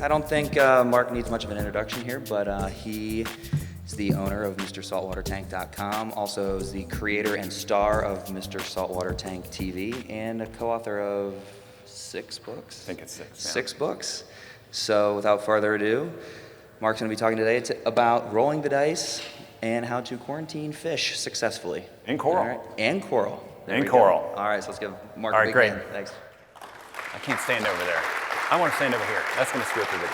I don't think Mark needs much of an introduction here, but he is the owner of MrSaltwaterTank.com, also is the creator and star of Mr. Saltwater Tank TV, and a co-author of 6 books? I think it's 6. Yeah. 6 books. So without further ado, Mark's going to be talking today about rolling the dice and how to quarantine fish successfully. And coral. All right. And coral. There And we coral. go. All right, so let's give Mark All a right, big great. hand. Thanks. I can't stand over there. I want to stand over here. That's going to screw up the video.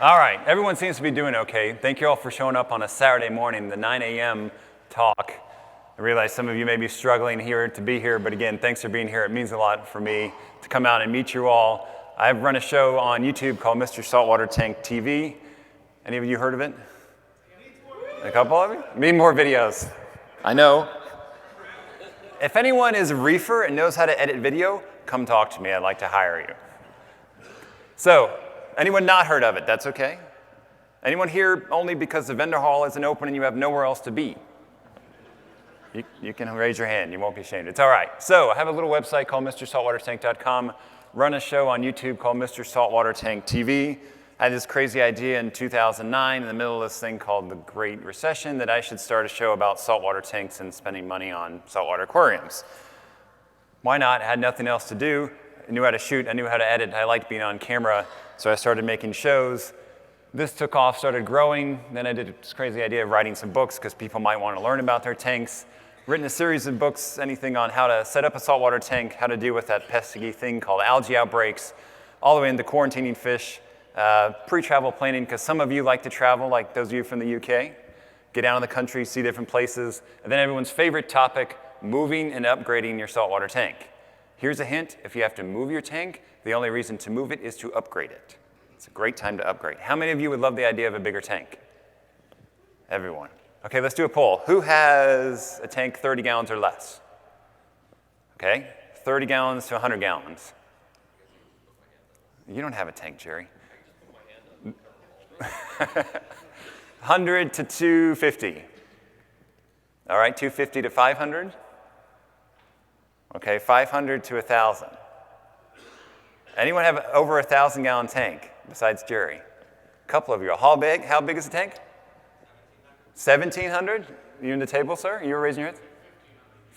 All right, everyone seems to be doing okay. Thank you all for showing up on a Saturday morning, the 9 a.m. talk. I realize some of you may be struggling here to be here, but again, thanks for being here. It means a lot for me to come out and meet you all. I've run a show on YouTube called Mr. Saltwater Tank TV. Any of you heard of it? A couple of you? Need more videos. I know. If anyone is a reefer and knows how to edit video, come talk to me. I'd like to hire you. So, anyone not heard of it, that's okay. Anyone here only because the vendor hall isn't open and you have nowhere else to be? You can raise your hand. You won't be ashamed. It's all right. So, I have a little website called MrSaltwaterTank.com. Run a show on YouTube called Mr. Saltwater Tank TV. I had this crazy idea in 2009 in the middle of this thing called the Great Recession that I should start a show about saltwater tanks and spending money on saltwater aquariums. Why not? I had nothing else to do. I knew how to shoot. I knew how to edit. I liked being on camera, so I started making shows. This took off, started growing. Then I did this crazy idea of writing some books because people might want to learn about their tanks. Written a series of books, anything on how to set up a saltwater tank, how to deal with that pesky thing called algae outbreaks, all the way into quarantining fish, pre-travel planning, because some of you like to travel, like those of you from the UK, get out in the country, see different places, and then everyone's favorite topic, moving and upgrading your saltwater tank. Here's a hint, if you have to move your tank, the only reason to move it is to upgrade it. It's a great time to upgrade. How many of you would love the idea of a bigger tank? Everyone. Okay, let's do a poll. Who has a tank 30 gallons or less? Okay, 30 gallons to 100 gallons. You don't have a tank, Jerry. 100 to 250. All right, 250 to 500. Okay, 500 to 1,000. Anyone have over 1,000-gallon tank besides Jerry? A couple of you. How big? How big is the tank? 1,700? You in the table, sir? You were raising your hands?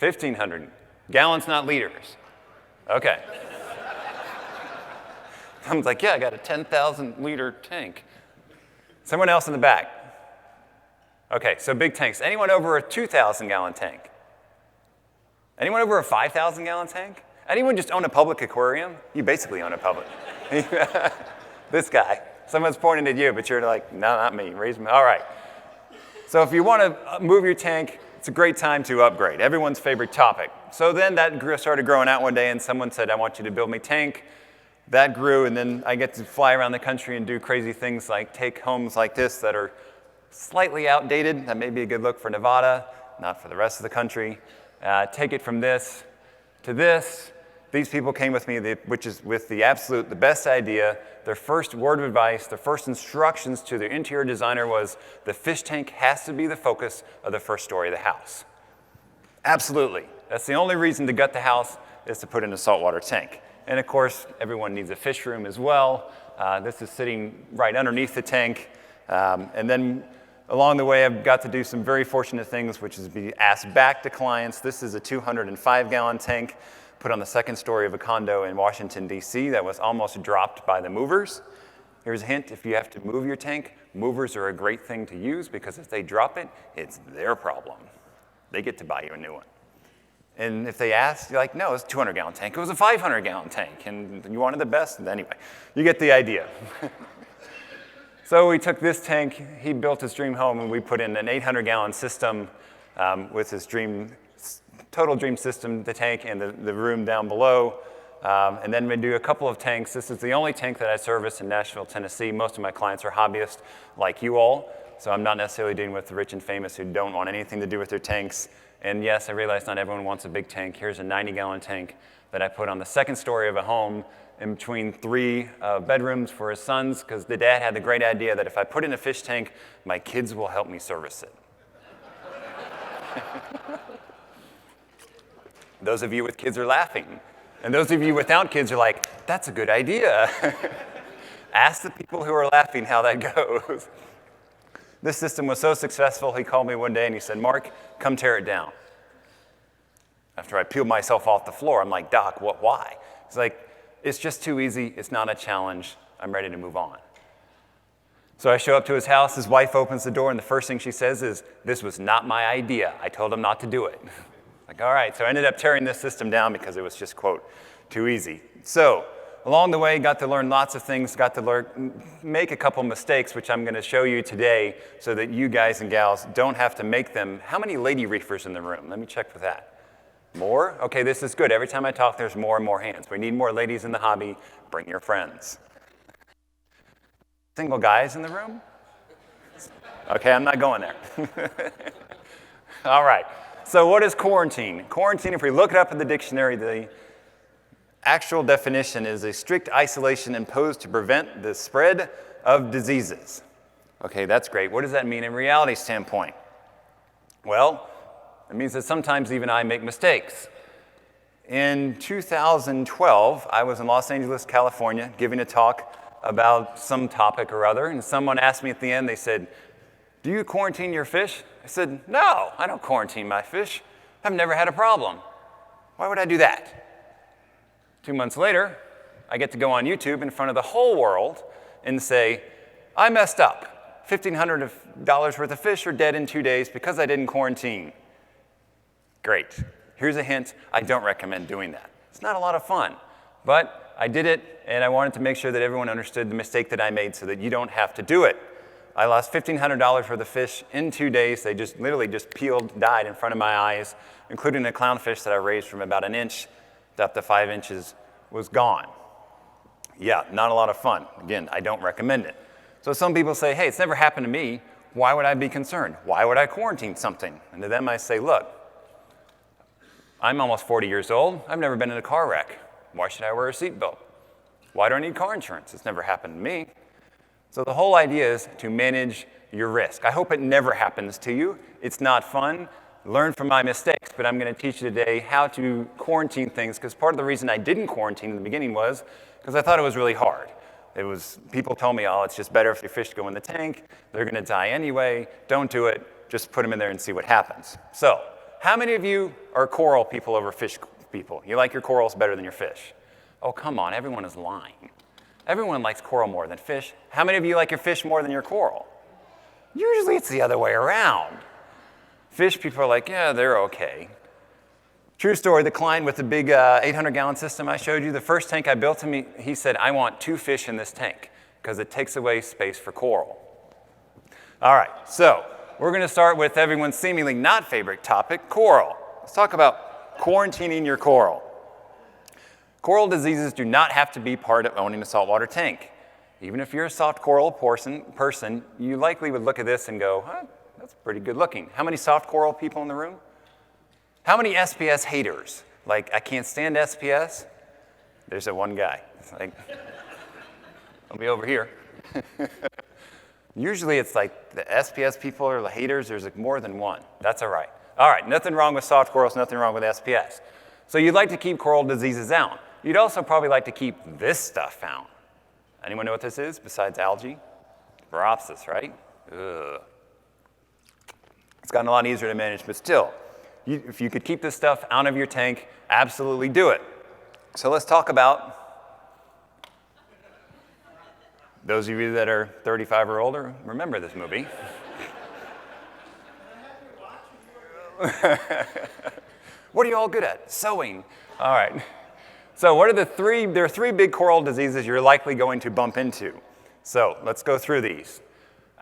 1,500. Gallons, not liters. Okay. Someone's like, yeah, I got a 10,000-liter tank. Someone else in the back. Okay, so big tanks. Anyone over a 2,000-gallon tank? Anyone over a 5,000-gallon tank? Anyone just own a public aquarium? You basically own a public. This guy. Someone's pointing at you, but you're like, no, not me. Raise me. All right. So if you want to move your tank, it's a great time to upgrade. Everyone's favorite topic. So then that started growing out one day, and someone said, I want you to build me a tank. That grew, and then I get to fly around the country and do crazy things like take homes like this that are slightly outdated. That may be a good look for Nevada, not for the rest of the country. Take it from this to this. These people came with me, which is with the best idea. Their first word of advice, their first instructions to their interior designer was the fish tank has to be the focus of the first story of the house. Absolutely. That's the only reason to gut the house is to put in a saltwater tank. And of course, everyone needs a fish room as well. This is sitting right underneath the tank. And then along the way, I've got to do some very fortunate things, which is be asked back to clients. This is a 205-gallon tank put on the second story of a condo in Washington, D.C. that was almost dropped by the movers. Here's a hint, if you have to move your tank, movers are a great thing to use because if they drop it, it's their problem. They get to buy you a new one. And if they ask, you're like, no, it's a 200-gallon tank. It was a 500-gallon tank, and you wanted the best. Anyway, you get the idea. So we took this tank, he built his dream home, and we put in an 800-gallon system with his total dream system, the tank and the room down below. And then we do a couple of tanks. This is the only tank that I service in Nashville, Tennessee. Most of my clients are hobbyists like you all, so I'm not necessarily dealing with the rich and famous who don't want anything to do with their tanks. And yes, I realize not everyone wants a big tank. Here's a 90-gallon tank that I put on the second story of a home in between 3 bedrooms for his sons, because the dad had the great idea that if I put in a fish tank, my kids will help me service it. Those of you with kids are laughing. And those of you without kids are like, that's a good idea. Ask the people who are laughing how that goes. This system was so successful, he called me one day and he said, Mark, come tear it down. After I peeled myself off the floor, I'm like, Doc, why? He's like, it's just too easy. It's not a challenge. I'm ready to move on. So I show up to his house. His wife opens the door, and the first thing she says is, this was not my idea. I told him not to do it. Like, all right. So I ended up tearing this system down because it was just, quote, too easy. So along the way, got to learn lots of things, got to make a couple mistakes, which I'm going to show you today so that you guys and gals don't have to make them. How many lady reefers in the room? Let me check for that. More? Okay, this is good. Every time I talk, there's more and more hands. We need more ladies in the hobby. Bring your friends. Single guys in the room? Okay, I'm not going there. All right. So what is quarantine? Quarantine, if we look it up in the dictionary, the actual definition is a strict isolation imposed to prevent the spread of diseases. Okay, that's great. What does that mean in reality standpoint? Well, it means that sometimes even I make mistakes. In 2012, I was in Los Angeles, California, giving a talk about some topic or other, and someone asked me at the end, they said, do you quarantine your fish? I said, no, I don't quarantine my fish. I've never had a problem. Why would I do that? 2 months later, I get to go on YouTube in front of the whole world and say, I messed up. $1,500 worth of fish are dead in 2 days because I didn't quarantine. Great. Here's a hint. I don't recommend doing that. It's not a lot of fun, but I did it, and I wanted to make sure that everyone understood the mistake that I made so that you don't have to do it. I lost $1,500 worth of fish in 2 days. They just literally just peeled, died in front of my eyes, including a clownfish that I raised from about an inch up to 5 inches was gone. Yeah, not a lot of fun. Again, I don't recommend it. So some people say, hey, it's never happened to me. Why would I be concerned? Why would I quarantine something? And to them I say, look, I'm almost 40 years old. I've never been in a car wreck. Why should I wear a seatbelt? Why do I need car insurance? It's never happened to me. So the whole idea is to manage your risk. I hope it never happens to you. It's not fun. Learn from my mistakes, but I'm going to teach you today how to quarantine things, because part of the reason I didn't quarantine in the beginning was because I thought it was really hard. People told me, oh, it's just better if your fish go in the tank. They're going to die anyway. Don't do it. Just put them in there and see what happens. So how many of you are coral people over fish people? You like your corals better than your fish? Oh, come on, everyone is lying. Everyone likes coral more than fish. How many of you like your fish more than your coral? Usually it's the other way around. Fish people are like, yeah, they're okay. True story, the client with the big 800-gallon system I showed you, the first tank I built him, he said, I want 2 fish in this tank because it takes away space for coral. All right, so we're going to start with everyone's seemingly not favorite topic, coral. Let's talk about quarantining your coral. Coral diseases do not have to be part of owning a saltwater tank. Even if you're a soft coral person, you likely would look at this and go, huh, that's pretty good looking. How many soft coral people in the room? How many SPS haters? Like, I can't stand SPS? There's that one guy. It's like, I'll be over here. Usually it's like the SPS people or the haters, there's like more than one. That's all right. All right, nothing wrong with soft corals, nothing wrong with SPS. So you'd like to keep coral diseases out. You'd also probably like to keep this stuff out. Anyone know what this is besides algae? BRStv, right? Ugh. It's gotten a lot easier to manage, but still, if you could keep this stuff out of your tank, absolutely do it. So let's talk about those of you that are 35 or older, remember this movie. What are you all good at? Sewing. All right. So what are there are 3 big coral diseases you're likely going to bump into. So let's go through these.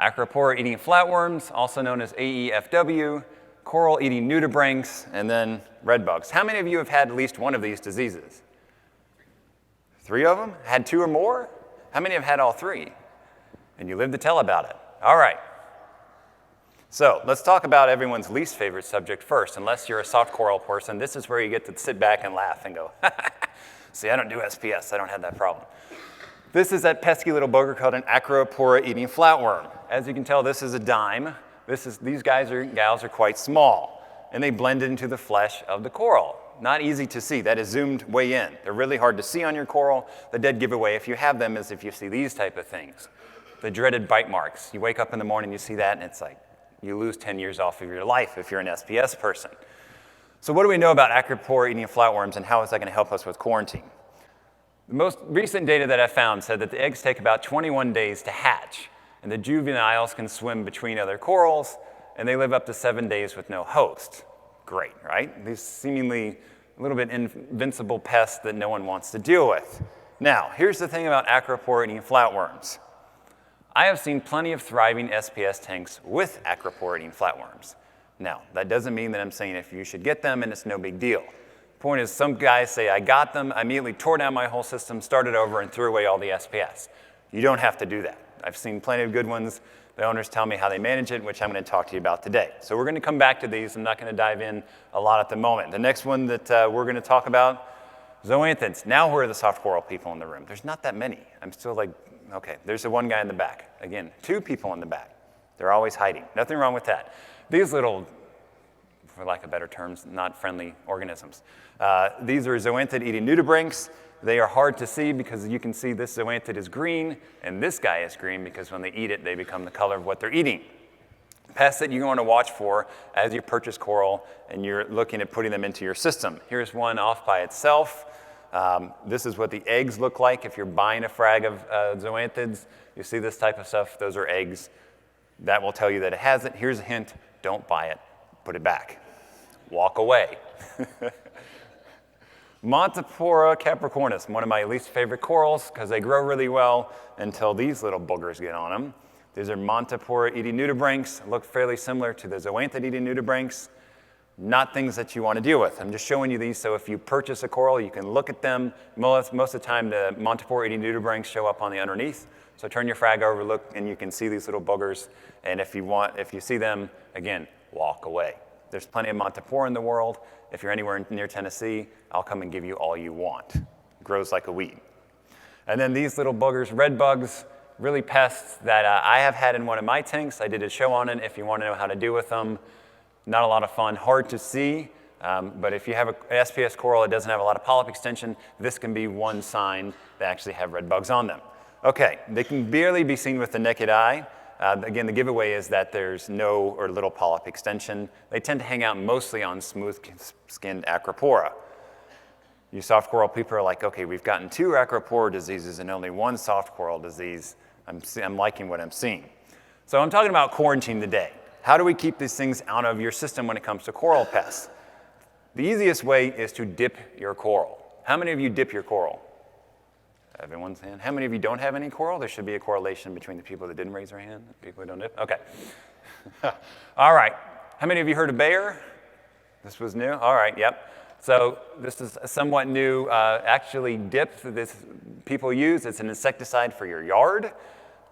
Acropora eating flatworms, also known as AEFW, coral eating nudibranchs, and then redbugs. How many of you have had at least one of these diseases? 3 of them? Had 2 or more? How many have had all 3? And you live to tell about it. All right. So let's talk about everyone's least favorite subject first. Unless you're a soft coral person, this is where you get to sit back and laugh and go, see, I don't do SPS. I don't have that problem. This is that pesky little booger called an Acropora eating flatworm. As you can tell, this is a dime. These guys or gals are quite small, and they blend into the flesh of the coral. Not easy to see. That is zoomed way in. They're really hard to see on your coral. The dead giveaway, if you have them, is if you see these type of things. The dreaded bite marks. You wake up in the morning, you see that, and it's like you lose 10 years off of your life if you're an SPS person. So what do we know about acropora eating flatworms, and how is that going to help us with quarantine? The most recent data that I found said that the eggs take about 21 days to hatch, and the juveniles can swim between other corals, and they live up to 7 days with no host. Great, right? These seemingly a little bit invincible pests that no one wants to deal with. Now, here's the thing about acropora eating flatworms. I have seen plenty of thriving SPS tanks with acropora eating flatworms. Now, that doesn't mean that I'm saying if you should get them and it's no big deal. Point is, some guys say, I got them, I immediately tore down my whole system, started over, and threw away all the SPS. You don't have to do that. I've seen plenty of good ones. The owners tell me how they manage it, which I'm going to talk to you about today. So we're going to come back to these. I'm not going to dive in a lot at the moment. The next one that we're going to talk about, zoanthids. Now who are the soft coral people in the room? There's not that many. I'm still like, okay, there's the one guy in the back. Again, 2 people in the back. They're always hiding. Nothing wrong with that. These little, for lack of better terms, not friendly organisms. These are zoanthid eating nudibranchs. They are hard to see because you can see this zoanthid is green and this guy is green because when they eat it, they become the color of what they're eating. Pests that you want to watch for as you purchase coral and you're looking at putting them into your system. Here's one off by itself. This is what the eggs look like if you're buying a frag of zoanthids. You see this type of stuff, those are eggs. That will tell you that it has it. Here's a hint, don't buy it, put it back. Walk away. Montipora capricornis, one of my least favorite corals because they grow really well until these little boogers get on them. These are Montipora eating nudibranchs, look fairly similar to the zoanthid eating nudibranchs. Not things that you want to deal with. I'm just showing you these so if you purchase a coral, you can look at them. Most of the time, the Montipora eating nudibranchs show up on the underneath. So turn your frag over, look, and you can see these little boogers. And if you see them, again, walk away. There's plenty of Montipora in the world. If you're anywhere near Tennessee, I'll come and give you all you want. It grows like a weed. And then these little boogers, red bugs, really pests that I have had in one of my tanks. I did a show on it if you want to know how to deal with them. Not a lot of fun, hard to see, but if you have an SPS coral that doesn't have a lot of polyp extension, this can be one sign they actually have red bugs on them. Okay, they can barely be seen with the naked eye. Again, the giveaway is that there's no or little polyp extension. They tend to hang out mostly on smooth-skinned acropora. You soft coral people are like, okay, we've gotten 2 acropora diseases and only 1 soft coral disease. I'm liking what I'm seeing. So I'm talking about quarantine today. How do we keep these things out of your system when it comes to coral pests? The easiest way is to dip your coral. How many of you dip your coral? Everyone's hand. How many of you don't have any coral? There should be a correlation between the people that didn't raise their hand and the people who don't dip. Okay. All right. How many of you heard of Bayer? This was new? All right, yep. So this is a somewhat new, actually dip that this people use. It's an insecticide for your yard.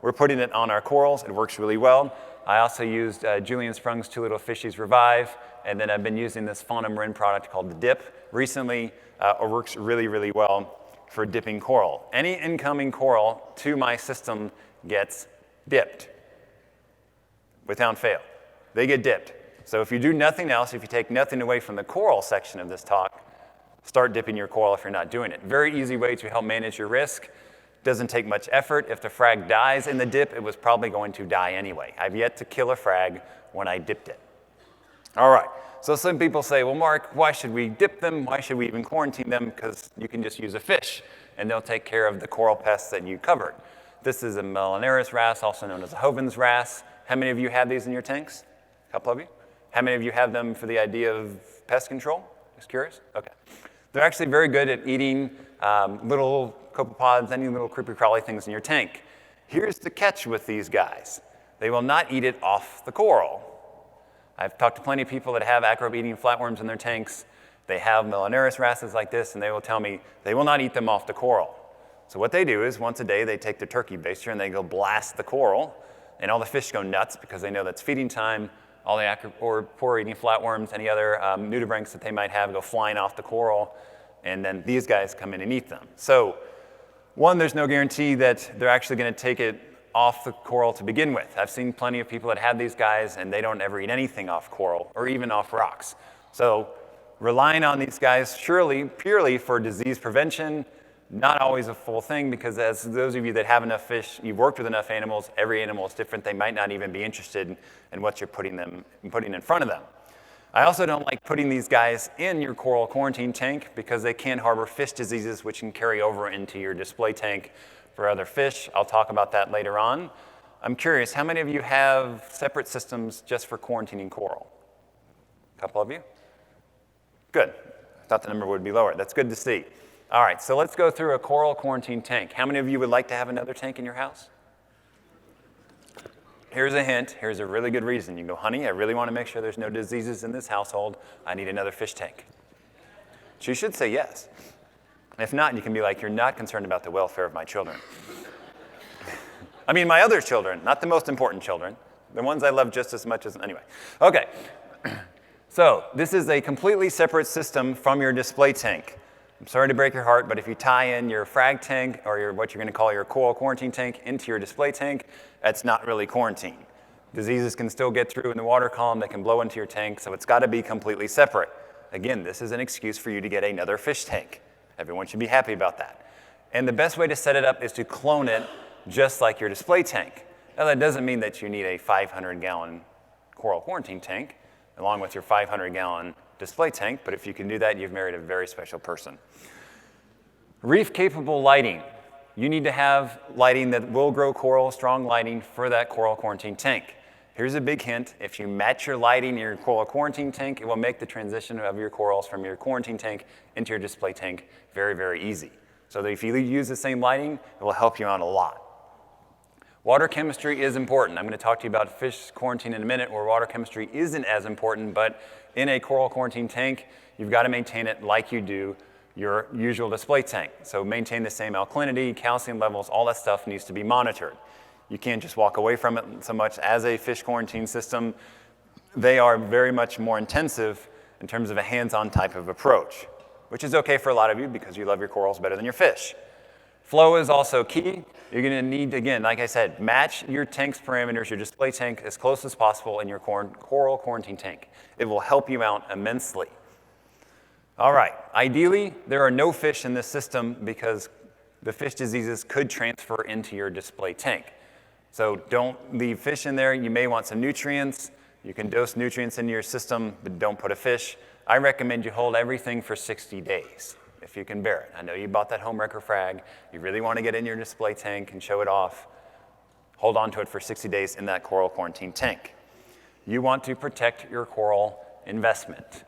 We're putting it on our corals. It works really well. I also used Julian Sprung's 2 Little Fishies Revive, and then I've been using this Fauna Marin product called the Dip. Recently, it works really, really well for dipping coral. Any incoming coral to my system gets dipped without fail. They get dipped. So if you do nothing else, if you take nothing away from the coral section of this talk, start dipping your coral if you're not doing it. Very easy way to help manage your risk. Doesn't take much effort. If the frag dies in the dip, it was probably going to die anyway. I've yet to kill a frag when I dipped it. All right, so some people say, well, Mark, why should we dip them? Why should we even quarantine them? Because you can just use a fish, and they'll take care of the coral pests that you covered. This is a Melanaris wrasse, also known as a Hovens wrasse. How many of you have these in your tanks? A couple of you? How many of you have them for the idea of pest control? Just curious? Okay. They're actually very good at eating little copepods, any little creepy crawly things in your tank. Here's the catch with these guys. They will not eat it off the coral. I've talked to plenty of people that have acrobe eating flatworms in their tanks. They have Melanaris wrasses like this, and they will tell me they will not eat them off the coral. So what they do is once a day they take their turkey baster and they go blast the coral, and all the fish go nuts because they know that's feeding time. All the acropora eating flatworms, any other nudibranchs that they might have go flying off the coral, and then these guys come in and eat them. So one, there's no guarantee that they're actually going to take it off the coral to begin with. I've seen plenty of people that have these guys, and they don't ever eat anything off coral or even off rocks. So Relying on these guys purely for disease prevention, not always a full thing, because as those of you that have enough fish, you've worked with enough animals, every animal is different. They might not even be interested in what you're putting in front of them. I also don't like putting these guys in your coral quarantine tank because they can harbor fish diseases which can carry over into your display tank for other fish. I'll talk about that later on. I'm curious, how many of you have separate systems just for quarantining coral? A couple of you? Good. I thought the number would be lower. That's good to see. All right, so let's go through a coral quarantine tank. How many of you would like to have another tank in your house? Here's a hint. Here's a really good reason. You can go, honey, I really want to make sure there's no diseases in this household. I need another fish tank. She should say yes. If not, you can be like, you're not concerned about the welfare of my children. I mean, my other children, not the most important children. The ones I love just as much as, anyway. Okay, so this is a completely separate system from your display tank. I'm sorry to break your heart, but if you tie in your frag tank or what you're going to call your coral quarantine tank into your display tank, that's not really quarantine. Diseases can still get through in the water column. They can blow into your tank, so it's got to be completely separate. Again, this is an excuse for you to get another fish tank. Everyone should be happy about that. And the best way to set it up is to clone it just like your display tank. Now, that doesn't mean that you need a 500-gallon coral quarantine tank along with your 500-gallon display tank, but if you can do that, you've married a very special person. Reef-capable lighting. You need to have lighting that will grow coral, strong lighting for that coral quarantine tank. Here's a big hint. If you match your lighting in your coral quarantine tank, it will make the transition of your corals from your quarantine tank into your display tank very, very easy. So that if you use the same lighting, it will help you out a lot. Water chemistry is important. I'm going to talk to you about fish quarantine in a minute where water chemistry isn't as important, but in a coral quarantine tank, you've got to maintain it like you do your usual display tank. So maintain the same alkalinity, calcium levels, all that stuff needs to be monitored. You can't just walk away from it so much as a fish quarantine system. They are very much more intensive in terms of a hands-on type of approach, which is okay for a lot of you because you love your corals better than your fish. Flow is also key. You're going to need, again, like I said, match your tank's parameters, your display tank, as close as possible in your coral quarantine tank. It will help you out immensely. All right, ideally, there are no fish in this system because the fish diseases could transfer into your display tank. So don't leave fish in there. You may want some nutrients. You can dose nutrients into your system, but don't put a fish. I recommend you hold everything for 60 days. If you can bear it. I know you bought that home wrecker frag. You really want to get in your display tank and show it off. Hold on to it for 60 days in that coral quarantine tank. You want to protect your coral investment.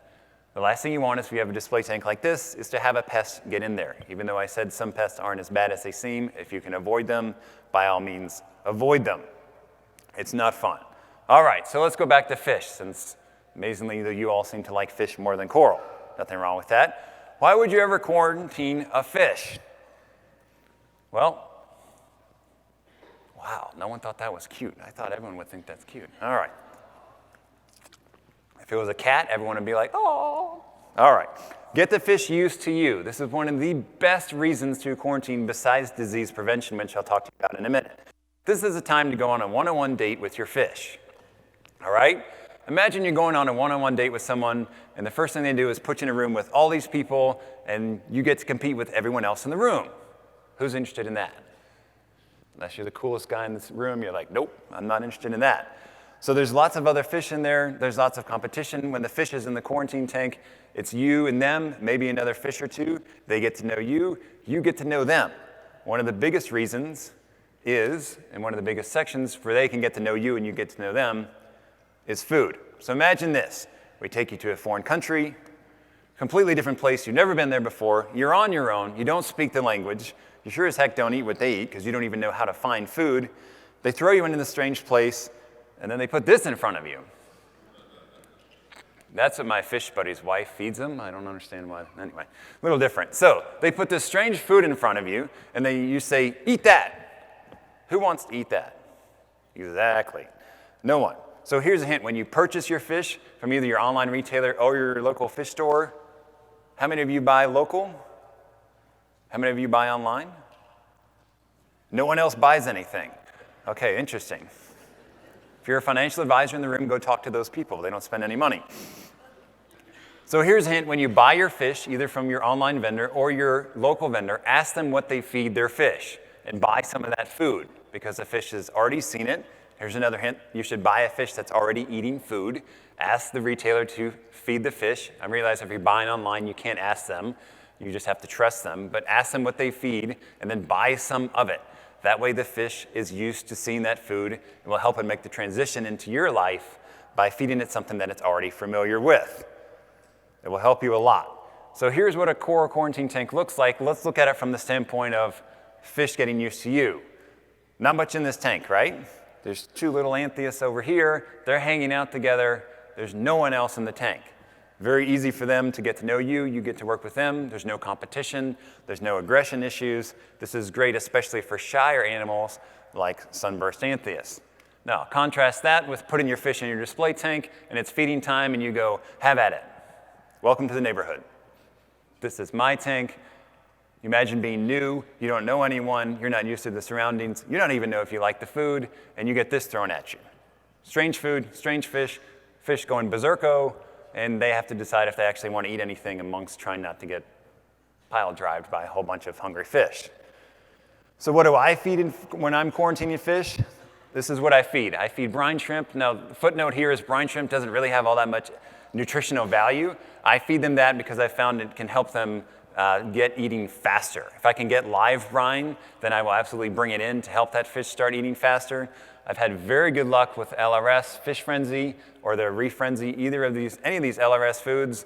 The last thing you want is if you have a display tank like this is to have a pest get in there. Even though I said some pests aren't as bad as they seem, if you can avoid them, by all means, avoid them. It's not fun. All right, so let's go back to fish, since amazingly you all seem to like fish more than coral. Nothing wrong with that. Why would you ever quarantine a fish? Well, wow, no one thought that was cute. I thought everyone would think that's cute. All right. If it was a cat, everyone would be like, oh. All right. Get the fish used to you. This is one of the best reasons to quarantine besides disease prevention, which I'll talk to you about in a minute. This is a time to go on a one-on-one date with your fish. All right? Imagine you're going on a one-on-one date with someone, and the first thing they do is put you in a room with all these people, and you get to compete with everyone else in the room. Who's interested in that? Unless you're the coolest guy in this room, you're like, nope, I'm not interested in that. So there's lots of other fish in there. There's lots of competition. When the fish is in the quarantine tank, it's you and them, maybe another fish or two. They get to know you. You get to know them. One of the biggest reasons is, and one of the biggest sections where they can get to know you and you get to know them, is food. So imagine this. We take you to a foreign country, completely different place. You've never been there before. You're on your own. You don't speak the language. You sure as heck don't eat what they eat because you don't even know how to find food. They throw you into this strange place, and then they put this in front of you. That's what my fish buddy's wife feeds him. I don't understand why. Anyway, a little different. So they put this strange food in front of you, and you say, eat that. Who wants to eat that? Exactly. No one. So here's a hint. When you purchase your fish from either your online retailer or your local fish store, how many of you buy local? How many of you buy online? No one else buys anything. Okay, interesting. If you're a financial advisor in the room, go talk to those people. They don't spend any money. So here's a hint: when you buy your fish, either from your online vendor or your local vendor, ask them what they feed their fish and buy some of that food, because the fish has already seen it. Here's another hint: you should buy a fish that's already eating food. Ask the retailer to feed the fish. I realize if you're buying online, you can't ask them. You just have to trust them. But ask them what they feed and then buy some of it. That way the fish is used to seeing that food and will help it make the transition into your life by feeding it something that it's already familiar with. It will help you a lot. So here's what a coral quarantine tank looks like. Let's look at it from the standpoint of fish getting used to you. Not much in this tank, right? There's 2 little anthias over here. They're hanging out together. There's no one else in the tank. Very easy for them to get to know you. You get to work with them. There's no competition. There's no aggression issues. This is great, especially for shyer animals like sunburst anthias. Now, contrast that with putting your fish in your display tank, and it's feeding time, and you go, have at it. Welcome to the neighborhood. This is my tank. Imagine being new. You don't know anyone. You're not used to the surroundings. You don't even know if you like the food, and you get this thrown at you. Strange food, strange fish, fish going berserko, and they have to decide if they actually want to eat anything amongst trying not to get pile-drived by a whole bunch of hungry fish. So what do I feed when I'm quarantining fish? This is what I feed. I feed brine shrimp. Now, the footnote here is brine shrimp doesn't really have all that much nutritional value. I feed them that because I found it can help them get eating faster. If I can get live brine, then I will absolutely bring it in to help that fish start eating faster. I've had very good luck with LRS, Fish Frenzy, or the Reef Frenzy. Any of these LRS foods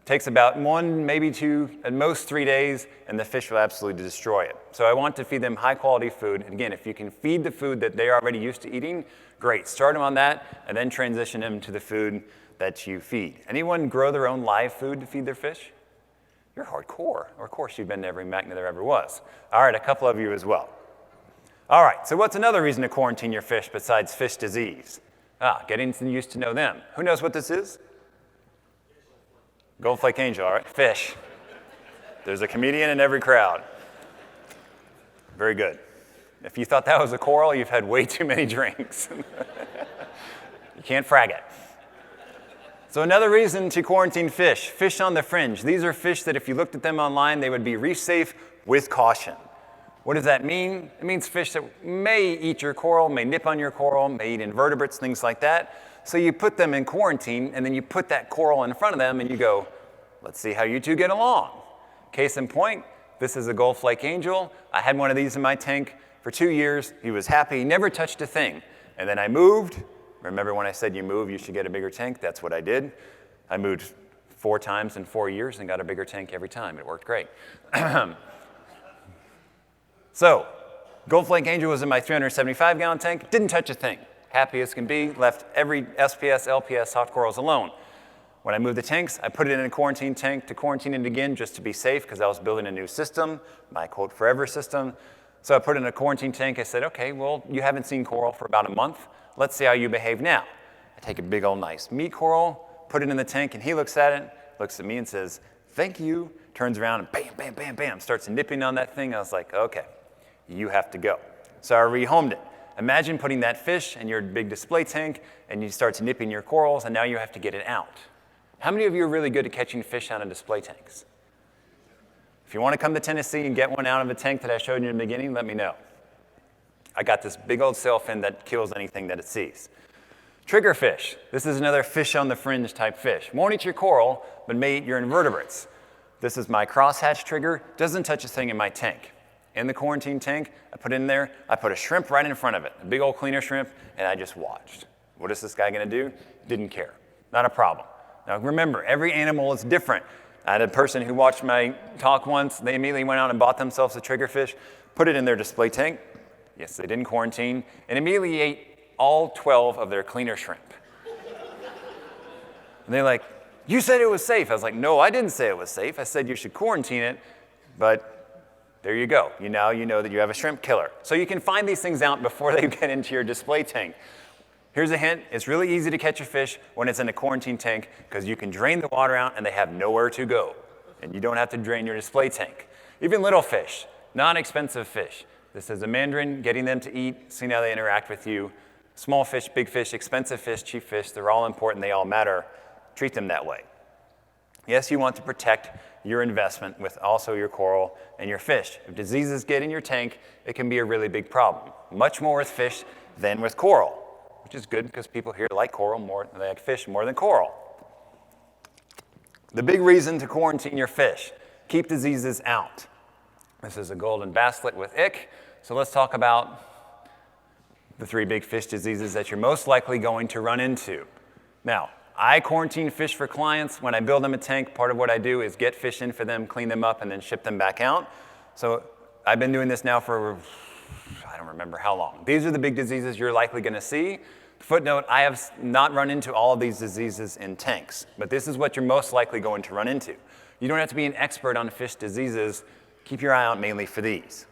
takes about 1, maybe 2, at most 3 days, and the fish will absolutely destroy it. So I want to feed them high quality food. And again, if you can feed the food that they're already used to eating, great. Start them on that, and then transition them to the food that you feed. Anyone grow their own live food to feed their fish? You're hardcore. Of course, you've been to every MACNA there ever was. All right, a couple of you as well. All right, so what's another reason to quarantine your fish besides fish disease? Getting used to know them. Who knows what this is? Gold flake angel, all right, fish. There's a comedian in every crowd. Very good. If you thought that was a coral, you've had way too many drinks. You can't frag it. So another reason to quarantine fish, fish on the fringe. These are fish that if you looked at them online, they would be reef safe with caution. What does that mean? It means fish that may eat your coral, may nip on your coral, may eat invertebrates, things like that. So you put them in quarantine, and then you put that coral in front of them, and you go, let's see how you two get along. Case in point, this is a gold flake angel. I had one of these in my tank for 2 years. He was happy, he never touched a thing. And then I moved. Remember when I said you move, you should get a bigger tank? That's what I did. I moved 4 times in 4 years and got a bigger tank every time. It worked great. So, gold flake angel was in my 375-gallon tank, didn't touch a thing. Happy as can be, left every SPS, LPS, soft corals alone. When I moved the tanks, I put it in a quarantine tank to quarantine it again just to be safe because I was building a new system, my quote forever system. So I put it in a quarantine tank. I said, okay, well, you haven't seen coral for about a month. Let's see how you behave now. I take a big old nice meat coral, put it in the tank, and he looks at it, looks at me and says, thank you, turns around and bam, bam, bam, bam, starts nipping on that thing. I was like, okay, you have to go. So I rehomed it. Imagine putting that fish in your big display tank and you start nipping your corals and now you have to get it out. How many of you are really good at catching fish out of display tanks? If you want to come to Tennessee and get one out of a tank that I showed you in the beginning, let me know. I got this big old sailfin that kills anything that it sees. Triggerfish. This is another fish on the fringe type fish. Won't eat your coral, but may eat your invertebrates. This is my crosshatch trigger. Doesn't touch a thing in my tank. In the quarantine tank, I put it in there, I put a shrimp right in front of it, a big old cleaner shrimp, and I just watched. What is this guy gonna do? Didn't care. Not a problem. Now remember, every animal is different. I had a person who watched my talk once, they immediately went out and bought themselves a triggerfish, put it in their display tank. Yes, they didn't quarantine, and immediately ate all 12 of their cleaner shrimp. And they're like, you said it was safe. I was like, no, I didn't say it was safe. I said you should quarantine it, but there you go. Now you know that you have a shrimp killer. So you can find these things out before they get into your display tank. Here's a hint. It's really easy to catch a fish when it's in a quarantine tank because you can drain the water out and they have nowhere to go. And you don't have to drain your display tank. Even little fish, non-expensive fish. This is a mandarin, getting them to eat, seeing how they interact with you. Small fish, big fish, expensive fish, cheap fish, they're all important, they all matter. Treat them that way. Yes, you want to protect your investment with also your coral and your fish. If diseases get in your tank, it can be a really big problem. Much more with fish than with coral, which is good because people here like coral more, they like fish more than coral. The big reason to quarantine your fish, keep diseases out. This is a golden basslet with ick. So let's talk about the 3 big fish diseases that you're most likely going to run into. Now, I quarantine fish for clients. When I build them a tank, part of what I do is get fish in for them, clean them up, and then ship them back out. So I've been doing this now for, I don't remember how long. These are the big diseases you're likely going to see. Footnote, I have not run into all of these diseases in tanks, but this is what you're most likely going to run into. You don't have to be an expert on fish diseases. Keep your eye out mainly for these.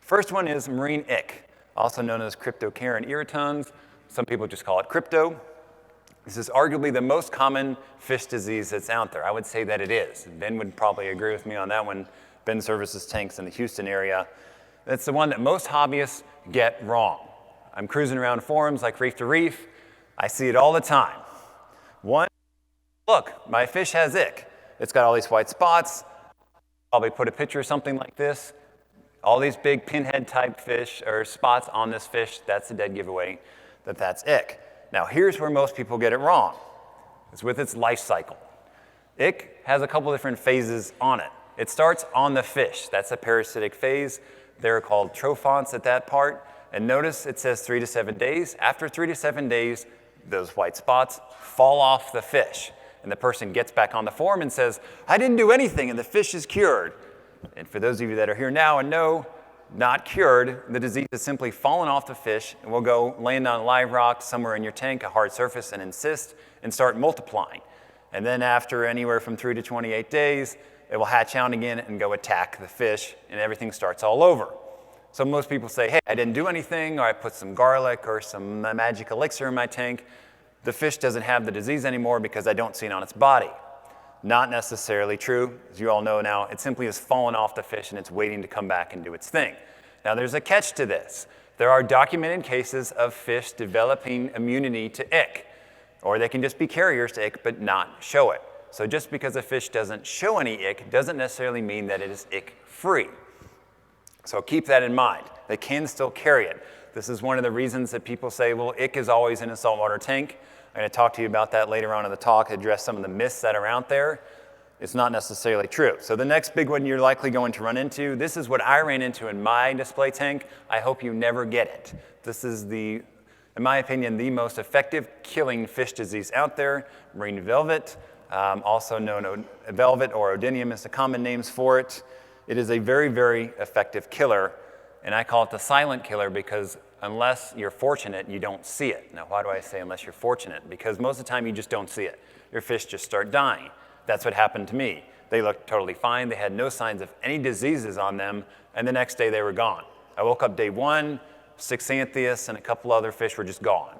First one is marine ick, also known as cryptocarine irritans. Some people just call it crypto. This is arguably the most common fish disease that's out there. I would say that it is. Ben would probably agree with me on that one. Ben services tanks in the Houston area. That's the one that most hobbyists get wrong. I'm cruising around forums like Reef to Reef. I see it all the time. One, look, my fish has ick. It's got all these white spots. Probably put a picture of something like this. All these big pinhead type fish or spots on this fish, that's a dead giveaway that that's ick. Now, here's where most people get it wrong. It's with its life cycle. Ick has a couple different phases on it. It starts on the fish. That's a parasitic phase. They're called trophonts at that part. And notice it says 3 to 7 days. After 3 to 7 days, those white spots fall off the fish. And the person gets back on the forum and says, I didn't do anything and the fish is cured. And for those of you that are here now and know, not cured, the disease has simply fallen off the fish and will go land on live rock somewhere in your tank, a hard surface, and insist and start multiplying. And then after anywhere from 3 to 28 days, it will hatch out again and go attack the fish, and everything starts all over. So most people say, hey, I didn't do anything, or I put some garlic or some magic elixir in my tank. The fish doesn't have the disease anymore because I don't see it on its body. Not necessarily true. As you all know now, it simply has fallen off the fish and it's waiting to come back and do its thing. Now, there's a catch to this. There are documented cases of fish developing immunity to ick, or they can just be carriers to ick but not show it. So just because a fish doesn't show any ick doesn't necessarily mean that it is ick-free. So keep that in mind. They can still carry it. This is one of the reasons that people say, well, ick is always in a saltwater tank. I'm going to talk to you about that later on in the talk, address some of the myths that are out there. It's not necessarily true. So the next big one you're likely going to run into, this is what I ran into in my display tank. I hope you never get it. This is in my opinion, the most effective killing fish disease out there, marine velvet, also known as velvet or odinium is the common names for it. It is a very, very effective killer, and I call it the silent killer because unless you're fortunate, you don't see it. Now, why do I say unless you're fortunate? Because most of the time, you just don't see it. Your fish just start dying. That's what happened to me. They looked totally fine. They had no signs of any diseases on them, and the next day, they were gone. I woke up day 1, 6 Xanthias and a couple other fish were just gone,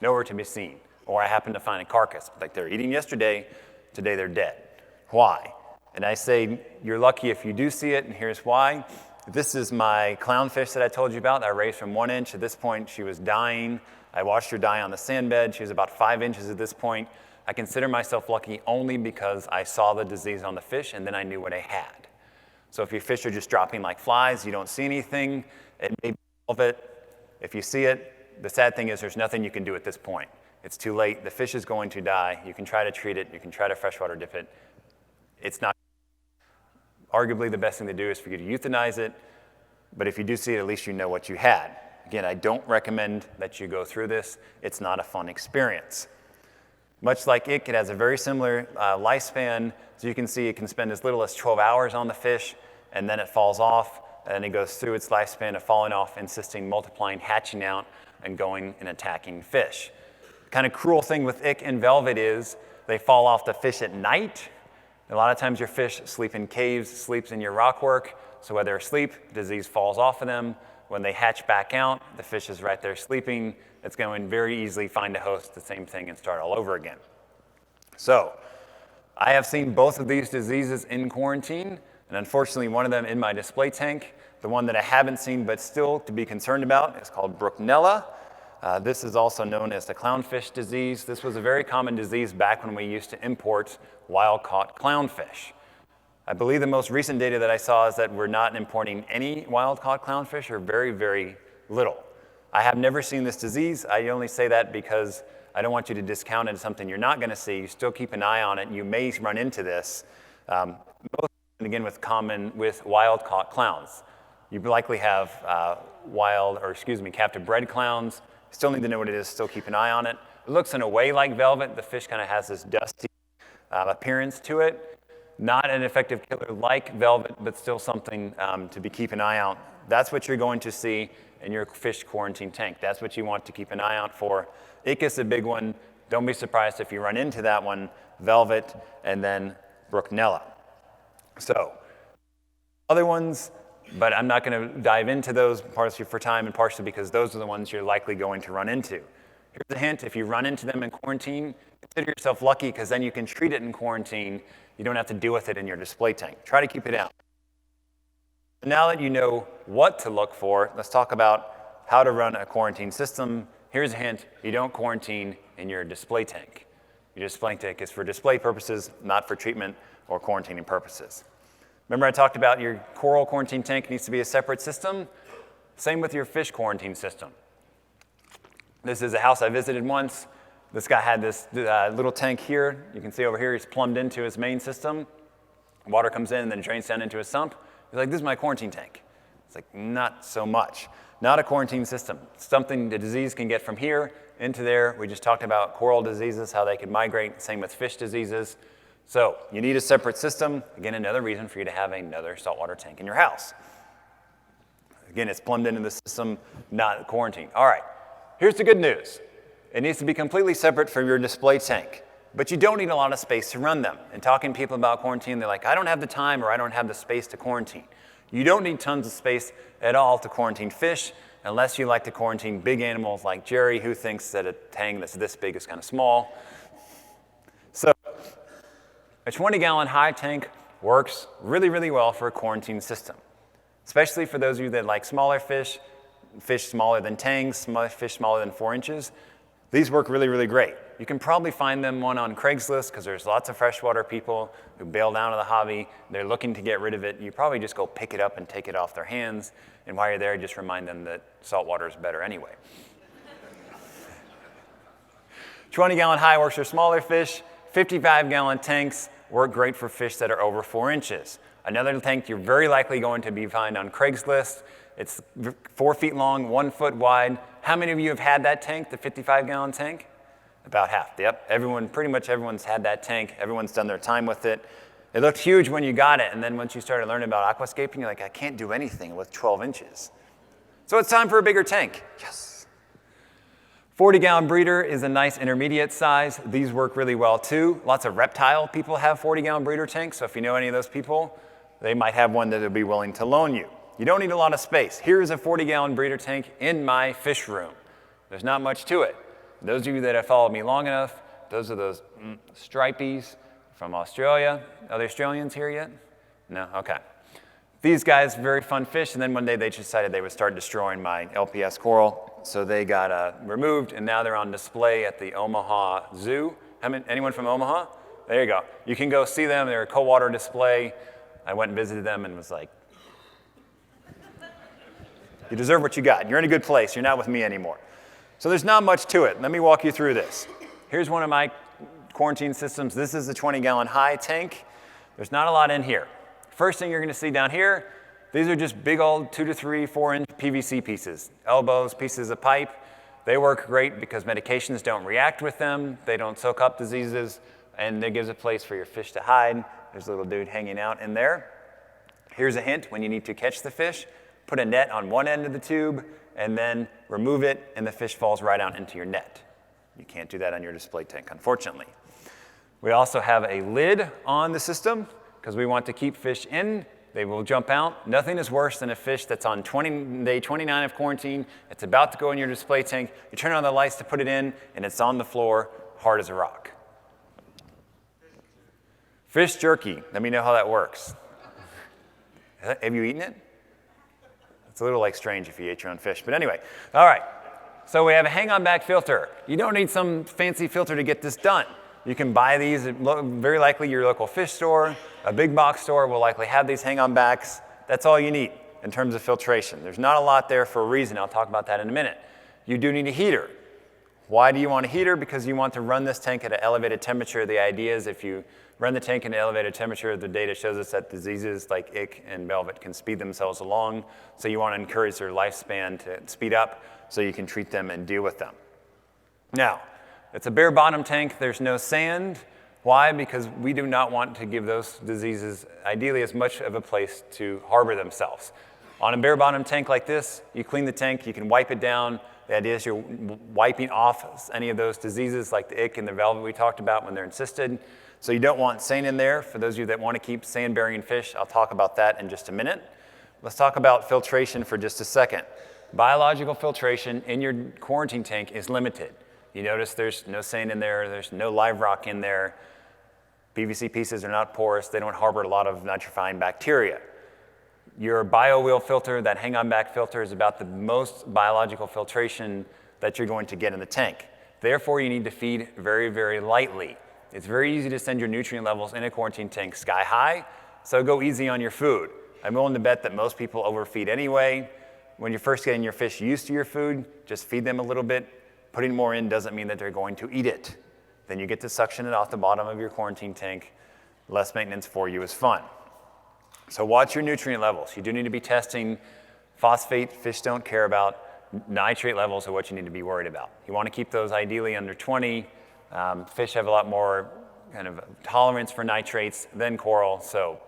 nowhere to be seen. Or I happened to find a carcass. Like they're eating yesterday, today they're dead. Why? And I say, you're lucky if you do see it, and here's why. This is my clownfish that I told you about. I raised from 1 inch. At this point, she was dying. I watched her die on the sand bed. She was about 5 inches at this point. I consider myself lucky only because I saw the disease on the fish, and then I knew what I had. So if your fish are just dropping like flies, you don't see anything, it may be velvet. If you see it, the sad thing is there's nothing you can do at this point. It's too late. The fish is going to die. You can try to treat it. You can try to freshwater dip it. It's not. Arguably, the best thing to do is for you to euthanize it, but if you do see it, at least you know what you had. Again, I don't recommend that you go through this. It's not a fun experience. Much like it has a very similar lifespan. So you can see it can spend as little as 12 hours on the fish, and then it falls off, and then it goes through its lifespan of falling off, insisting, multiplying, hatching out, and going and attacking fish. The kind of cruel thing with ick and velvet is they fall off the fish at night. A lot of times your fish sleep in caves, sleeps in your rockwork, so while they're asleep, disease falls off of them. When they hatch back out, the fish is right there sleeping. It's going to very easily find a host, the same thing, and start all over again. So I have seen both of these diseases in quarantine, and unfortunately one of them in my display tank. The one that I haven't seen but still to be concerned about is called Brooknella. This is also known as the Clownfish Disease. This was a very common disease back when we used to import wild-caught clownfish. I believe the most recent data that I saw is that we're not importing any wild-caught clownfish, or very, very little. I have never seen this disease. I only say that because I don't want you to discount it as something you're not going to see. You still keep an eye on it, and you may run into this. Most, again, with wild-caught clowns. You likely have captive bred clowns. Still need to know what it is, still keep an eye on it. It looks in a way like velvet. The fish kind of has this dusty appearance to it. Not an effective killer like velvet, but still something to keep an eye out. That's what you're going to see in your fish quarantine tank. That's what you want to keep an eye out for. Ichthys is a big one. Don't be surprised if you run into that one, velvet, and then Brucknella. So, other ones, but I'm not going to dive into those partially for time and partially because those are the ones you're likely going to run into. Here's a hint: if you run into them in quarantine, consider yourself lucky because then you can treat it in quarantine. You don't have to deal with it in your display tank. Try to keep it out. Now that you know what to look for, let's talk about how to run a quarantine system. Here's a hint: you don't quarantine in your display tank. Your display tank is for display purposes, not for treatment or quarantining purposes. Remember I talked about your coral quarantine tank needs to be a separate system? Same with your fish quarantine system. This is a house I visited once. This guy had this little tank here. You can see over here he's plumbed into his main system. Water comes in and then drains down into a sump. He's like, this is my quarantine tank. It's like, not so much. Not a quarantine system. Something the disease can get from here into there. We just talked about coral diseases, how they could migrate. Same with fish diseases. So you need a separate system. Again, another reason for you to have another saltwater tank in your house. Again, it's plumbed into the system, not quarantined. All right, here's the good news. It needs to be completely separate from your display tank, but you don't need a lot of space to run them. And talking to people about quarantine, they're like, I don't have the time or I don't have the space to quarantine. You don't need tons of space at all to quarantine fish, unless you like to quarantine big animals like Jerry, who thinks that a tank that's this big is kind of small. So a 20-gallon high tank works really, really well for a quarantine system, especially for those of you that like smaller fish, fish smaller than tanks, fish smaller than 4 inches. These work really, really great. You can probably find them one on Craigslist because there's lots of freshwater people who bailed out of the hobby. They're looking to get rid of it. You probably just go pick it up and take it off their hands. And while you're there, just remind them that saltwater is better anyway. 20-gallon high works for smaller fish. 55-gallon tanks work great for fish that are over 4 inches. Another tank you're very likely going to find on Craigslist. It's 4 feet long, 1 foot wide. How many of you have had that tank, the 55-gallon tank? About half. Yep, pretty much everyone's had that tank. Everyone's done their time with it. It looked huge when you got it, and then once you started learning about aquascaping, you're like, I can't do anything with 12 inches. So it's time for a bigger tank. Yes. 40-gallon breeder is a nice intermediate size. These work really well too. Lots of reptile people have 40-gallon breeder tanks, so if you know any of those people, they might have one that will be willing to loan you. You don't need a lot of space. Here's a 40-gallon breeder tank in my fish room. There's not much to it. Those of you that have followed me long enough, those are those stripies from Australia. Are there Australians here yet? No? Okay. These guys, very fun fish, and then one day they decided they would start destroying my LPS coral, so they got removed, and now they're on display at the Omaha Zoo. Anyone from Omaha? There you go. You can go see them. They're a cold-water display. I went and visited them and was like, you deserve what you got. You're in a good place. You're not with me anymore. So there's not much to it. Let me walk you through this. Here's one of my quarantine systems. This is the 20-gallon high tank. There's not a lot in here. First thing you're going to see down here, these are just big old 2 to 3, 4-inch PVC pieces, elbows, pieces of pipe. They work great because medications don't react with them. They don't soak up diseases, and it gives a place for your fish to hide. There's a little dude hanging out in there. Here's a hint: when you need to catch the fish, put a net on one end of the tube, and then remove it, and the fish falls right out into your net. You can't do that on your display tank, unfortunately. We also have a lid on the system because we want to keep fish in. They will jump out. Nothing is worse than a fish that's on day 29 of quarantine. It's about to go in your display tank. You turn on the lights to put it in, and it's on the floor, hard as a rock. Fish jerky. Let me know how that works. Have you eaten it? It's a little like strange if you ate your own fish. But anyway, all right. So we have a hang-on back filter. You don't need some fancy filter to get this done. You can buy these at very likely your local fish store. A big box store will likely have these hang-on backs. That's all you need in terms of filtration. There's not a lot there for a reason. I'll talk about that in a minute. You do need a heater. Why do you want a heater? Because you want to run this tank at an elevated temperature. The idea is if you run the tank at an elevated temperature, the data shows us that diseases like ick and velvet can speed themselves along. So you want to encourage their lifespan to speed up so you can treat them and deal with them. Now, it's a bare bottom tank. There's no sand. Why? Because we do not want to give those diseases ideally as much of a place to harbor themselves. On a bare bottom tank like this, you clean the tank, you can wipe it down. The idea is you're wiping off any of those diseases like the ick and the velvet we talked about when they're encysted. So you don't want sand in there. For those of you that want to keep sand-bearing fish, I'll talk about that in just a minute. Let's talk about filtration for just a second. Biological filtration in your quarantine tank is limited. You notice there's no sand in there, there's no live rock in there. PVC pieces are not porous, they don't harbor a lot of nitrifying bacteria. Your bio-wheel filter, that hang-on back filter, is about the most biological filtration that you're going to get in the tank. Therefore, you need to feed very, very lightly. It's very easy to send your nutrient levels in a quarantine tank sky high, so go easy on your food. I'm willing to bet that most people overfeed anyway. When you're first getting your fish used to your food, just feed them a little bit. Putting more in doesn't mean that they're going to eat it. Then you get to suction it off the bottom of your quarantine tank. Less maintenance for you is fun. So watch your nutrient levels. You do need to be testing phosphate. Fish don't care about. Nitrate levels are what you need to be worried about. You want to keep those ideally under 20. Fish have a lot more kind of tolerance for nitrates than coral. So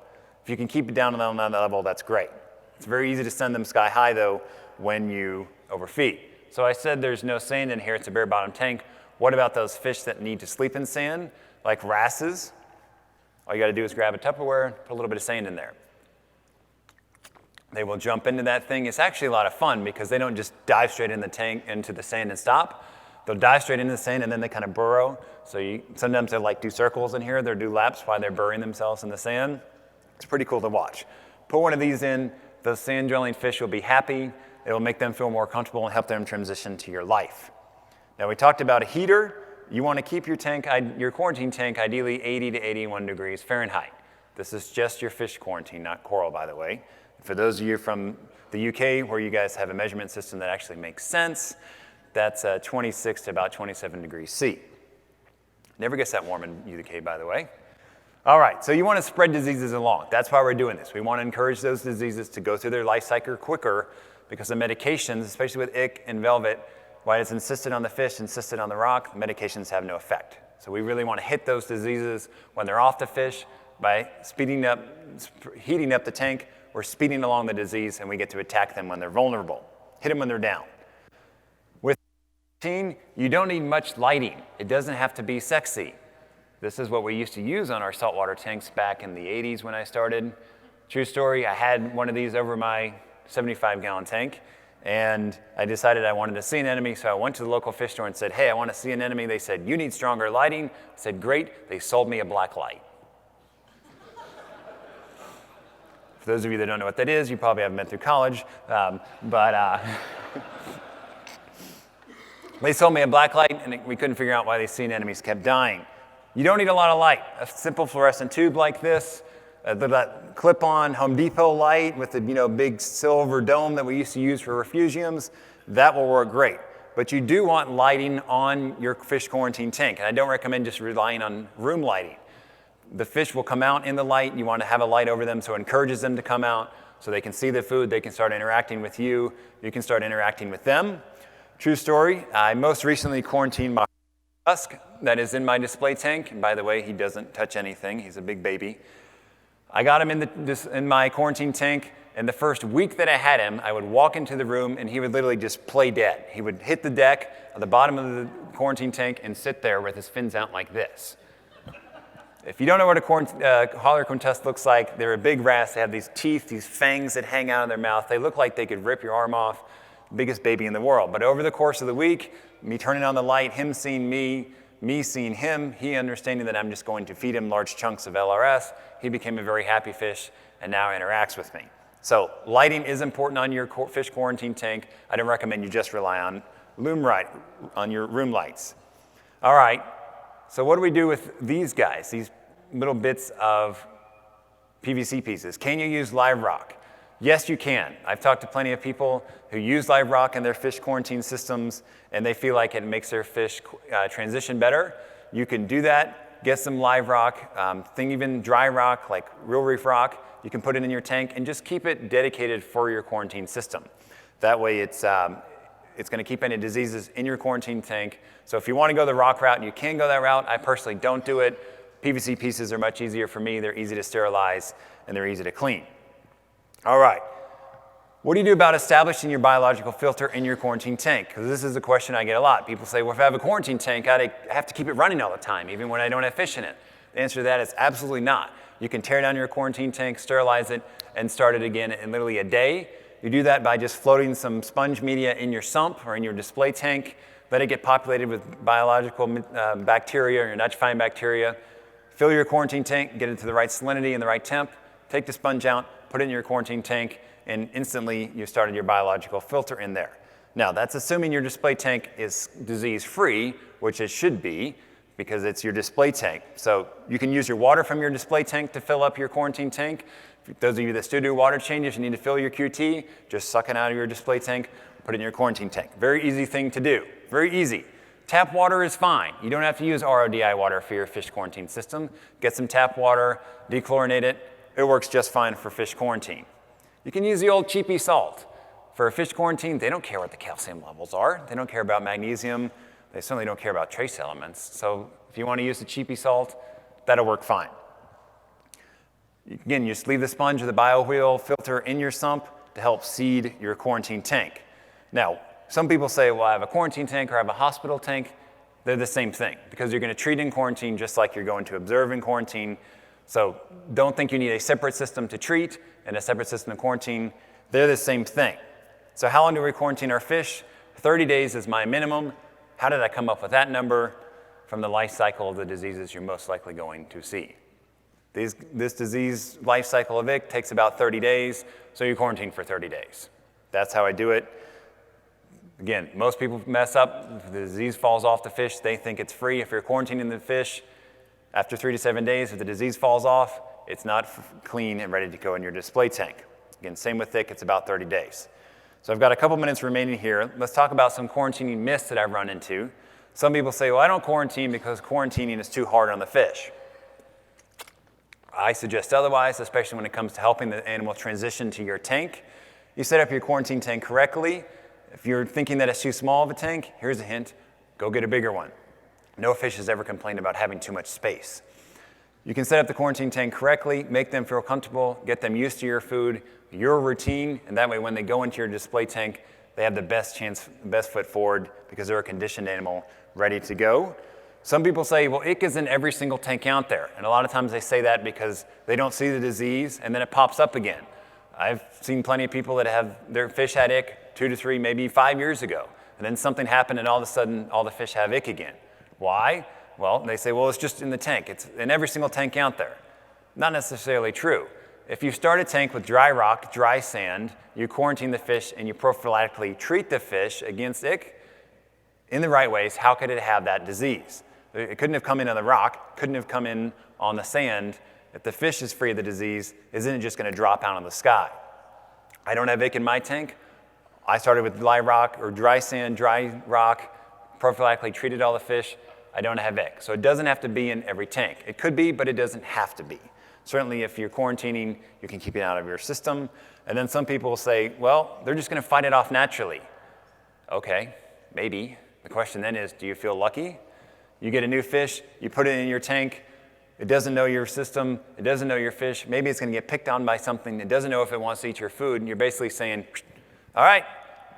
if you can keep it down on that level, that's great. It's very easy to send them sky high, though, when you overfeed. So I said there's no sand in here. It's a bare bottom tank. What about those fish that need to sleep in sand, like wrasses? All you got to do is grab a Tupperware, put a little bit of sand in there. They will jump into that thing. It's actually a lot of fun because they don't just dive straight in the tank into the sand and stop. They'll dive straight into the sand and then they kind of burrow. So sometimes they'll like do circles in here. They'll do laps while they're burying themselves in the sand. It's pretty cool to watch. Put one of these in. Those sand-dwelling fish will be happy. It will make them feel more comfortable and help them transition to your life. Now, we talked about a heater. You want to keep your tank, your quarantine tank, ideally 80 to 81 degrees Fahrenheit. This is just your fish quarantine, not coral, by the way. For those of you from the UK where you guys have a measurement system that actually makes sense, that's 26 to about 27 degrees C. Never gets that warm in the UK, by the way. All right, so you want to spread diseases along. That's why we're doing this. We want to encourage those diseases to go through their life cycle quicker because the medications, especially with ick and velvet, while it's insisted on the fish, insisted on the rock, medications have no effect. So we really want to hit those diseases when they're off the fish by heating up the tank. We're speeding along the disease, and we get to attack them when they're vulnerable. Hit them when they're down. With you don't need much lighting. It doesn't have to be sexy. This is what we used to use on our saltwater tanks back in the 80s when I started. True story, I had one of these over my 75-gallon tank, and I decided I wanted to see an enemy, so I went to the local fish store and said, hey, I want to see an enemy. They said, you need stronger lighting. I said, great. They sold me a black light. For those of you that don't know what that is, you probably haven't been through college, they sold me a black light, and we couldn't figure out why these sea anemones kept dying. You don't need a lot of light. A simple fluorescent tube like this, that clip-on Home Depot light with the big silver dome that we used to use for refugiums, that will work great. But you do want lighting on your fish quarantine tank, and I don't recommend just relying on room lighting. The fish will come out in the light. You want to have a light over them so it encourages them to come out so they can see the food, they can start interacting with you, you can start interacting with them. True story, I most recently quarantined my husk that is in my display tank. And by the way, he doesn't touch anything. He's a big baby. I got him in my quarantine tank, and the first week that I had him, I would walk into the room, and he would literally just play dead. He would hit the deck at the bottom of the quarantine tank and sit there with his fins out like this. If you don't know what a Harlequin tusk looks like, they're a big wrasse. They have these teeth, these fangs that hang out of their mouth. They look like they could rip your arm off. Biggest baby in the world. But over the course of the week, me turning on the light, him seeing me seeing him, he understanding that I'm just going to feed him large chunks of LRS, he became a very happy fish and now interacts with me. So lighting is important on your fish quarantine tank. I don't recommend you just rely on on your room lights. All right, so what do we do with these guys, these little bits of PVC pieces? Can you use live rock? Yes, you can. I've talked to plenty of people who use live rock in their fish quarantine systems, and they feel like it makes their fish transition better. You can do that. Get some live rock, even dry rock, like real reef rock. You can put it in your tank and just keep it dedicated for your quarantine system. That way it's going to keep any diseases in your quarantine tank. So if you want to go the rock route, you can go that route. I personally don't do it. PVC pieces are much easier for me. They're easy to sterilize, and they're easy to clean. All right. What do you do about establishing your biological filter in your quarantine tank? Because this is a question I get a lot. People say, well, if I have a quarantine tank, I have to keep it running all the time, even when I don't have fish in it. The answer to that is absolutely not. You can tear down your quarantine tank, sterilize it, and start it again in literally a day. You do that by just floating some sponge media in your sump or in your display tank. Let it get populated with biological bacteria or your nitrifying bacteria. Fill your quarantine tank, get it to the right salinity and the right temp. Take the sponge out, put it in your quarantine tank, and instantly you started your biological filter in there. Now, that's assuming your display tank is disease-free, which it should be, because it's your display tank. So you can use your water from your display tank to fill up your quarantine tank. Those of you that still do water changes, you need to fill your QT, just suck it out of your display tank, put it in your quarantine tank. Very easy thing to do, very easy. Tap water is fine. You don't have to use RODI water for your fish quarantine system. Get some tap water, dechlorinate it. It works just fine for fish quarantine. You can use the old cheapy salt. For a fish quarantine, they don't care what the calcium levels are. They don't care about magnesium. They certainly don't care about trace elements. So if you want to use the cheapy salt, that'll work fine. Again, you just leave the sponge or the biowheel filter in your sump to help seed your quarantine tank. Now, some people say, well, I have a quarantine tank or I have a hospital tank. They're the same thing because you're going to treat in quarantine just like you're going to observe in quarantine. So don't think you need a separate system to treat and a separate system to quarantine. They're the same thing. So how long do we quarantine our fish? 30 days is my minimum. How did I come up with that number? From the life cycle of the diseases you're most likely going to see. This disease life cycle of ick takes about 30 days, so you quarantine for 30 days. That's how I do it. Again, most people mess up. If the disease falls off the fish, they think it's free. If you're quarantining the fish, after 3 to 7 days, if the disease falls off, it's not clean and ready to go in your display tank. Again, same with ick, it's about 30 days. So I've got a couple minutes remaining here. Let's talk about some quarantining myths that I've run into. Some people say, well, I don't quarantine because quarantining is too hard on the fish. I suggest otherwise, especially when it comes to helping the animal transition to your tank. You set up your quarantine tank correctly. If you're thinking that it's too small of a tank, here's a hint, go get a bigger one. No fish has ever complained about having too much space. You can set up the quarantine tank correctly, make them feel comfortable, get them used to your food, your routine, and that way when they go into your display tank, they have the best foot forward because they're a conditioned animal ready to go. Some people say, well, ick is in every single tank out there. And a lot of times they say that because they don't see the disease and then it pops up again. I've seen plenty of people that have their fish had ick 2 to 3, maybe 5 years ago. And then something happened and all of a sudden all the fish have ick again. Why? Well, they say, well, it's just in the tank. It's in every single tank out there. Not necessarily true. If you start a tank with dry rock, dry sand, you quarantine the fish and you prophylactically treat the fish against ick in the right ways, how could it have that disease? It couldn't have come in on the rock, couldn't have come in on the sand. If the fish is free of the disease, isn't it just going to drop out of the sky? I don't have ick in my tank. I started with live rock or dry sand, dry rock, prophylactically treated all the fish. I don't have ick. So it doesn't have to be in every tank. It could be, but it doesn't have to be. Certainly if you're quarantining, you can keep it out of your system. And then some people will say, well, they're just going to fight it off naturally. Okay, maybe. The question then is, do you feel lucky? You get a new fish, you put it in your tank, it doesn't know your system, it doesn't know your fish, maybe it's going to get picked on by something, it doesn't know if it wants to eat your food, and you're basically saying, all right,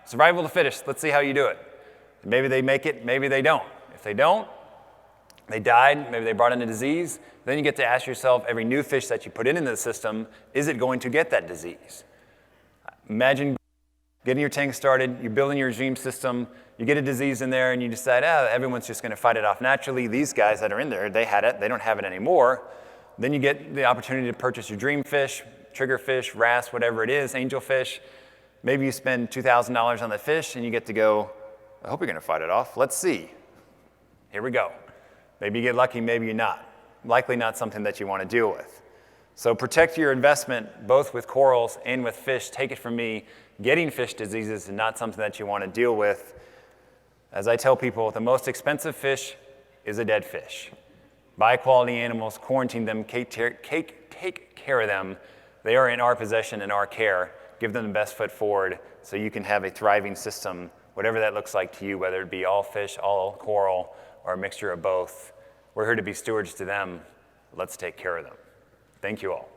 survival of the fittest, let's see how you do it. Maybe they make it, maybe they don't. If they don't, they died, maybe they brought in a disease, then you get to ask yourself, every new fish that you put in the system, is it going to get that disease? Imagine getting your tank started, you're building your regime system, you get a disease in there and you decide, everyone's just going to fight it off naturally. These guys that are in there, they had it, they don't have it anymore. Then you get the opportunity to purchase your dream fish, triggerfish, wrasse, whatever it is, angelfish. Maybe you spend $2,000 on the fish and you get to go, I hope you're going to fight it off. Let's see. Here we go. Maybe you get lucky, maybe you're not. Likely not something that you want to deal with. So protect your investment both with corals and with fish. Take it from me, getting fish diseases is not something that you want to deal with. As I tell people, the most expensive fish is a dead fish. Buy quality animals, quarantine them, take care of them. They are in our possession, in our care. Give them the best foot forward so you can have a thriving system, whatever that looks like to you, whether it be all fish, all coral, or a mixture of both. We're here to be stewards to them. Let's take care of them. Thank you all.